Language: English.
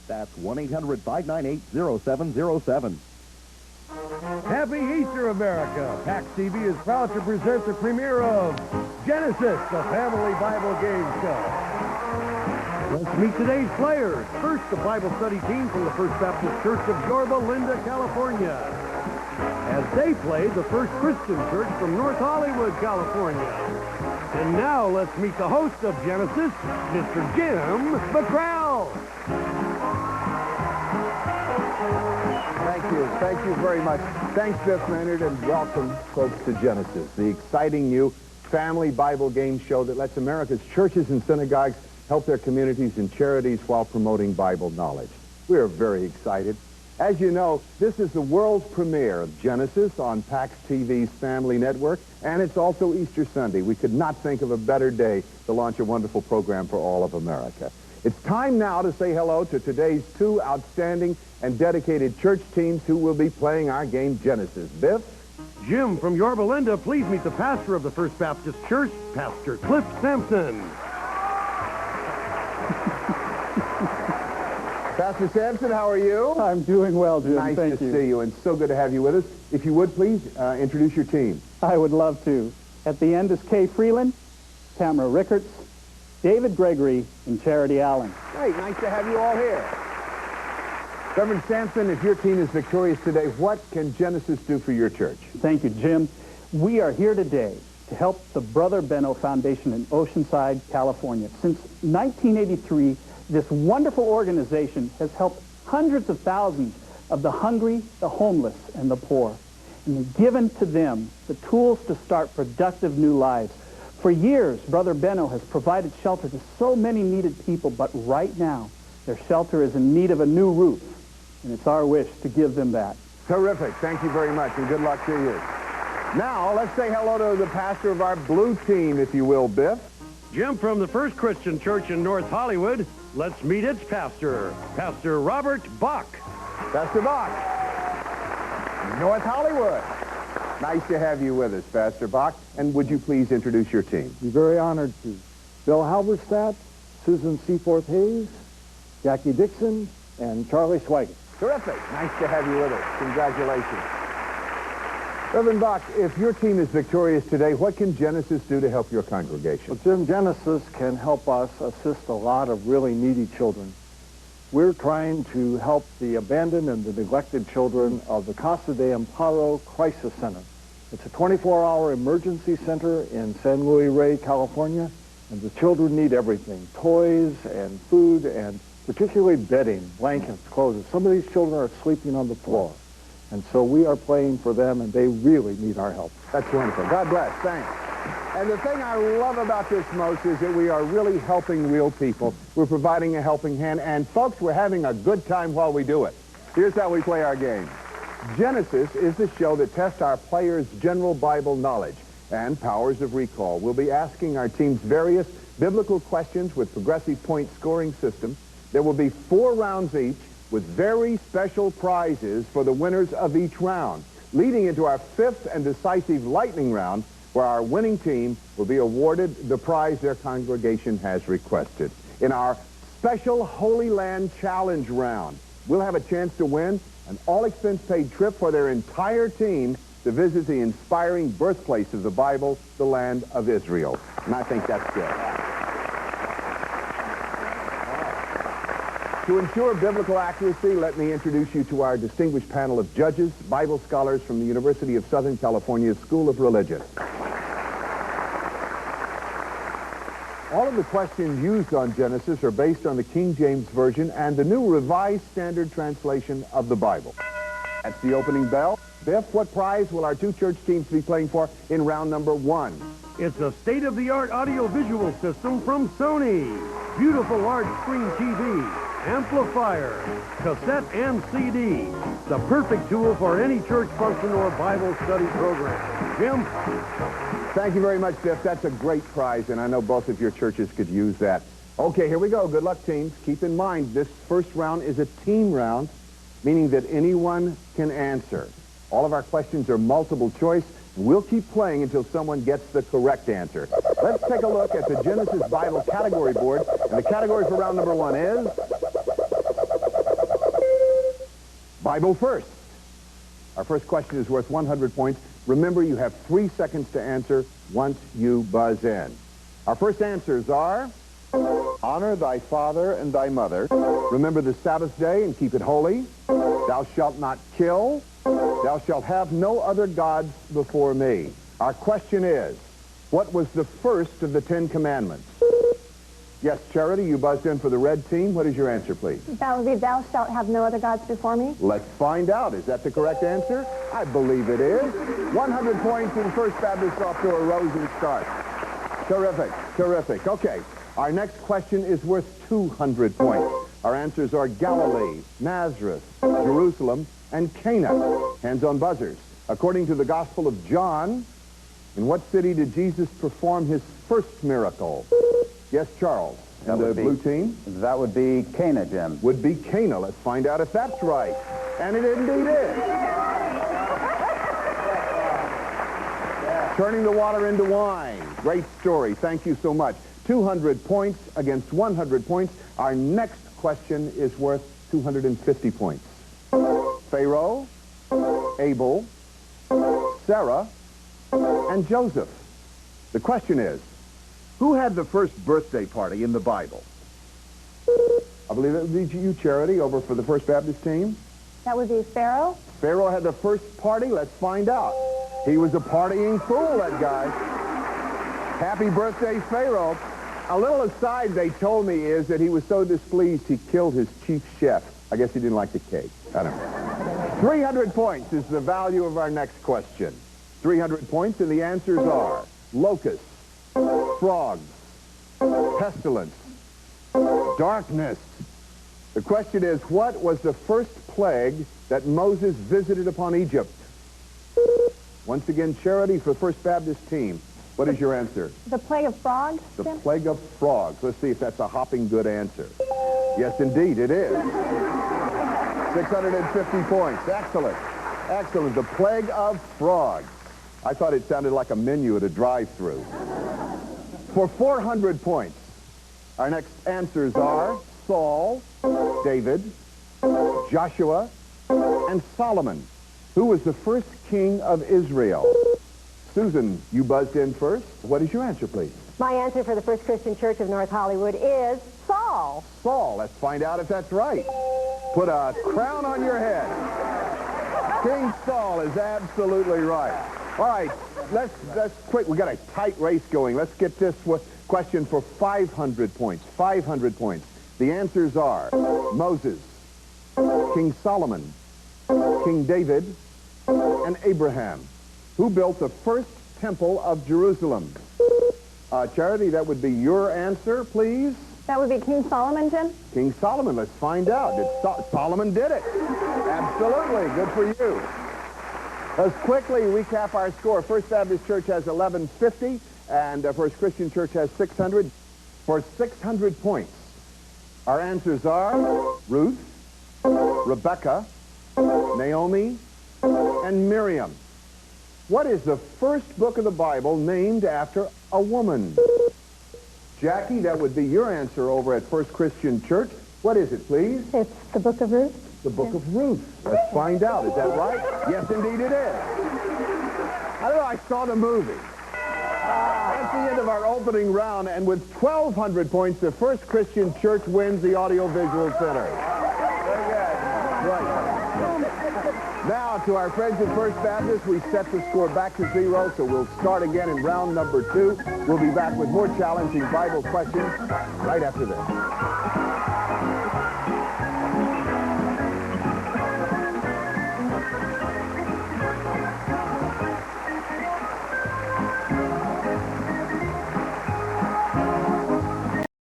That's 1-800-598-0707. Happy Easter, America! PAX TV is proud to present the premiere of Genesis, the Family Bible Game Show. Let's meet today's players. First, the Bible study team from the First Baptist Church of Yorba, California, as they play the First Christian Church from North Hollywood, California. And now, let's meet the host of Genesis, Mr. Jim McCrell. Thank you very much. Thanks, Biff Maynard, and welcome, folks, to Genesis, the exciting new family Bible game show that lets America's churches and synagogues help their communities and charities while promoting Bible knowledge. We are very excited. As you know, this is the world's premiere of Genesis on PAX TV's Family Network, and it's also Easter Sunday. We could not think of a better day to launch a wonderful program for all of America. It's time now to say hello to today's two outstanding and dedicated church teams who will be playing our game Genesis. Biff? Jim from Yorba, please meet the pastor of the First Baptist Church, Pastor Cliff Sampson. Pastor Sampson, how are you? I'm doing well, Jim. Nice Thank to you. see you, and so good to have you with us. If you would, please introduce your team. I would love to. At the end is Kay Freeland, Tamara Rickards, David Gregory, and Charity Allen. Great, nice to have you all here. Reverend Sampson, if your team is victorious today, what can Genesis do for your church? Thank you, Jim. We are here today to help the Brother Benno Foundation in Oceanside, California. Since 1983, this wonderful organization has helped hundreds of thousands of the hungry, the homeless, and the poor, and given to them the tools to start productive new lives. For years, Brother Benno has provided shelter to so many needed people, but right now, their shelter is in need of a new roof, and it's our wish to give them that. Terrific. Thank you very much, and good luck to you. Now, let's say hello to the pastor of our blue team, if you will, Biff. Jim from the First Christian Church in North Hollywood. Let's meet its pastor, Pastor Robert Bach. Pastor Bach. North Hollywood. Nice to have you with us, Pastor Bach. And would you please introduce your team? Be very honored to. Bill Halberstadt, Susan Seaforth Hayes, Jackie Dixon, and Charlie Swigert. Terrific. Nice to have you with us. Congratulations. Reverend Bach, if your team is victorious today, what can Genesis do to help your congregation? Well, Jim, Genesis can help us assist a lot of really needy children. We're trying to help the abandoned and the neglected children of the Casa de Amparo Crisis Center. It's a 24-hour emergency center in San Luis Rey, California, and the children need everything, toys and food and particularly bedding, blankets, clothes. Some of these children are sleeping on the floor. And so we are playing for them, and they really need our help. That's wonderful. God bless. Thanks. And the thing I love about this most is that we are really helping real people. We're providing a helping hand, and folks, we're having a good time while we do it. Here's how we play our game. Genesis is the show that tests our players' general Bible knowledge and powers of recall. We'll be asking our teams various biblical questions with progressive point scoring system. There will be 4 rounds each, with very special prizes for the winners of each round, leading into our 5th and decisive lightning round, where our winning team will be awarded the prize their congregation has requested. In our special Holy Land Challenge round, we'll have a chance to win an all-expense-paid trip for their entire team to visit the inspiring birthplace of the Bible, the land of Israel. And I think that's good. To ensure biblical accuracy, let me introduce you to our distinguished panel of judges, Bible scholars from the University of Southern California School of Religion. All of the questions used on Genesis are based on the King James Version and the new Revised Standard Translation of the Bible. That's the opening bell. Biff, what prize will our 2 church teams be playing for in round number 1? It's a state-of-the-art audio-visual system from Sony. Beautiful large screen TV, amplifier, cassette and CD. The perfect tool for any church function or Bible study program. Jim? Thank you very much, Biff. That's a great prize, and I know both of your churches could use that. Okay, here we go. Good luck, teams. Keep in mind, this first round is a team round, meaning that anyone can answer. All of our questions are multiple choice. We'll keep playing until someone gets the correct answer. Let's take a look at the Genesis Bible category board, and the category for round number 1 is Bible first. Our first question is worth 100 points. Remember, you have 3 seconds to answer once you buzz in. Our first answers are, honor thy father and thy mother. Remember the Sabbath day and keep it holy. Thou shalt not kill. Thou shalt have no other gods before me. Our question is, what was the first of the 10 commandments? Yes, Charity, you buzzed in for the red team. What is your answer, please? That would be, thou shalt have no other gods before me. Let's find out. Is that the correct answer? I believe it is. 100 points, and First Baptist off to a rosy start. Terrific, terrific. Okay, our next question is worth 200 points. Our answers are Galilee, Nazareth, Jerusalem, and Cana. Hands on buzzers. According to the Gospel of John, in what city did Jesus perform his first miracle? Yes, Charles. And the blue team? That would be Cana, Jim. Would be Cana. Let's find out if that's right. And it indeed is. Turning the water into wine. Great story. Thank you so much. 200 points against 100 points. Our next question is worth 250 points. Pharaoh, Abel, Sarah, and Joseph. The question is, who had the first birthday party in the Bible? I believe it would be you, Charity, over for the First Baptist team. That would be Pharaoh. Pharaoh had the first party. Let's find out. He was a partying fool, that guy. Happy birthday, Pharaoh. A little aside they told me is that he was so displeased he killed his chief chef. I guess he didn't like the cake. I don't know. 300 points is the value of our next question. 300 points, and the answers are locusts, frogs, pestilence, darkness. The question is, what was the first plague that Moses visited upon Egypt? Once again, Charity for First Baptist team. What is your answer? The plague of frogs, The Jim? plague of frogs. Let's see if that's a hopping good answer. Yes, indeed, it is. 650 points. Excellent. Excellent. The plague of frogs. I thought it sounded like a menu at a drive-thru. For 400 points, our next answers are Saul, David, Joshua, and Solomon. Who was the first king of Israel? Susan, you buzzed in first. What is your answer, please? My answer for the First Christian Church of North Hollywood is Saul. Saul. Let's find out if that's right. Put a crown on your head. King Saul is absolutely right. All right, let's quick. We got a tight race going. Let's get this question for 500 points. 500 points. The answers are Moses, King Solomon, King David, and Abraham. Who built the first temple of Jerusalem? Charity, that would be your answer, please. That would be King Solomon, Jim? King Solomon. Let's find out. Solomon did it. Absolutely. Good for you. Let's quickly recap our score. First Baptist Church has 1150, and First Christian Church has 600. For 600 points, our answers are Ruth, Rebecca, Naomi, and Miriam. What is the first book of the Bible named after a woman? Jackie, that would be your answer over at First Christian Church. What is it, please? It's the Book of Ruth. The Book of Ruth. Let's find out. Is that right? Yes, indeed it is. I don't know. I saw the movie. That's the end of our opening round, and with 1,200 points, the First Christian Church wins the Audiovisual Center. Very good. Right. Now, to our friends at First Baptist, we set the score back to 0, so we'll start again in round number 2. We'll be back with more challenging Bible questions right after this.